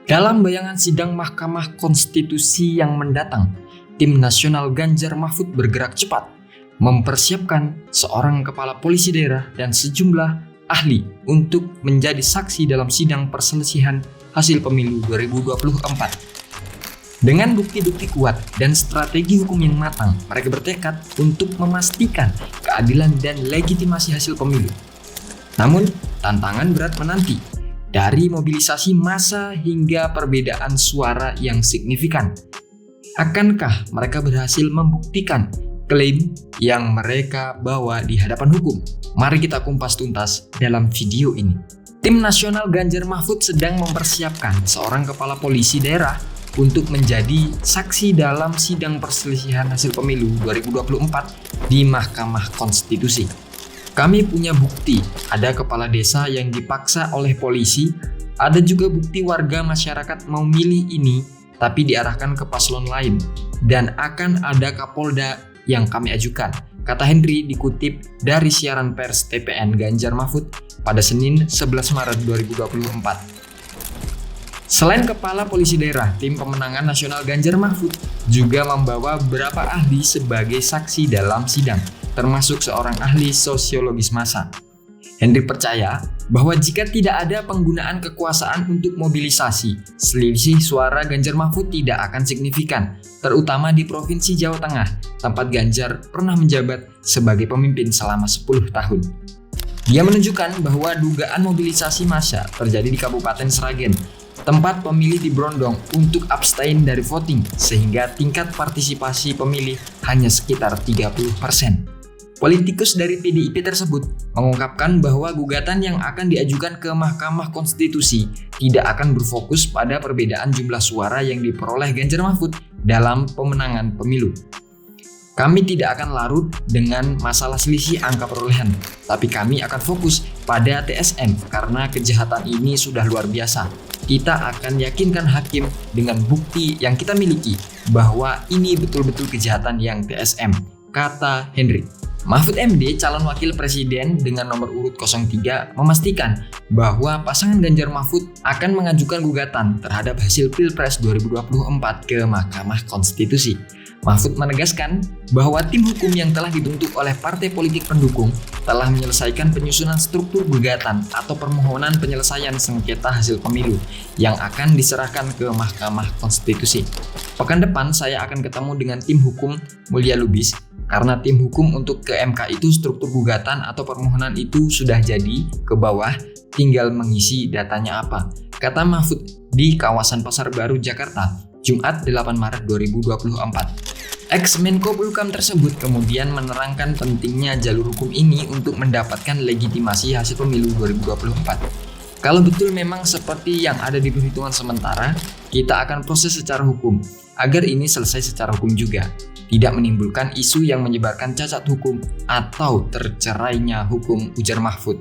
Dalam bayangan sidang Mahkamah Konstitusi yang mendatang, tim nasional Ganjar Mahfud bergerak cepat, mempersiapkan seorang kepala polisi daerah dan sejumlah ahli untuk menjadi saksi dalam sidang perselisihan hasil pemilu 2024. Dengan bukti-bukti kuat dan strategi hukum yang matang, mereka bertekad untuk memastikan keadilan dan legitimasi hasil pemilu. Namun, tantangan berat menanti, dari mobilisasi massa hingga perbedaan suara yang signifikan. Akankah mereka berhasil membuktikan klaim yang mereka bawa di hadapan hukum? Mari kita kumpas tuntas dalam video ini. Tim nasional Ganjar Mahfud sedang mempersiapkan seorang kepala polisi daerah untuk menjadi saksi dalam sidang perselisihan hasil pemilu 2024 di Mahkamah Konstitusi. Kami punya bukti, ada kepala desa yang dipaksa oleh polisi, ada juga bukti warga masyarakat mau milih ini tapi diarahkan ke paslon lain, dan akan ada Kapolda yang kami ajukan, kata Henry dikutip dari siaran pers TPN Ganjar Mahfud pada Senin 11 Maret 2024. Selain kepala polisi daerah, tim pemenangan nasional Ganjar Mahfud juga membawa beberapa ahli sebagai saksi dalam sidang, termasuk seorang ahli sosiologis massa. Henry percaya bahwa jika tidak ada penggunaan kekuasaan untuk mobilisasi, selisih suara Ganjar Mahfud tidak akan signifikan, terutama di Provinsi Jawa Tengah, tempat Ganjar pernah menjabat sebagai pemimpin selama 10 tahun. Dia menunjukkan bahwa dugaan mobilisasi massa terjadi di Kabupaten Sragen, tempat pemilih diberondong untuk abstain dari voting sehingga tingkat partisipasi pemilih hanya sekitar 30%. Politikus dari PDIP tersebut mengungkapkan bahwa gugatan yang akan diajukan ke Mahkamah Konstitusi tidak akan berfokus pada perbedaan jumlah suara yang diperoleh Ganjar Mahfud dalam pemenangan pemilu. Kami tidak akan larut dengan masalah selisih angka perolehan, tapi kami akan fokus pada TSM karena kejahatan ini sudah luar biasa. Kita akan yakinkan hakim dengan bukti yang kita miliki bahwa ini betul-betul kejahatan yang TSM, kata Henry. Mahfud MD, calon wakil presiden dengan nomor urut 03, memastikan bahwa pasangan Ganjar Mahfud akan mengajukan gugatan terhadap hasil Pilpres 2024 ke Mahkamah Konstitusi. Mahfud menegaskan bahwa tim hukum yang telah dibentuk oleh partai politik pendukung telah menyelesaikan penyusunan struktur gugatan atau permohonan penyelesaian sengketa hasil pemilu yang akan diserahkan ke Mahkamah Konstitusi. Pekan depan saya akan ketemu dengan tim hukum Mulia Lubis, karena tim hukum untuk ke MK itu struktur gugatan atau permohonan itu sudah jadi ke bawah, tinggal mengisi datanya apa, kata Mahfud di kawasan Pasar Baru, Jakarta, Jumat 8 Maret 2024. Ex-Menko Polhukam tersebut kemudian menerangkan pentingnya jalur hukum ini untuk mendapatkan legitimasi hasil pemilu 2024. Kalau betul memang seperti yang ada di perhitungan sementara, kita akan proses secara hukum, agar ini selesai secara hukum juga, tidak menimbulkan isu yang menyebarkan cacat hukum atau tercerainya hukum, ujar Mahfud.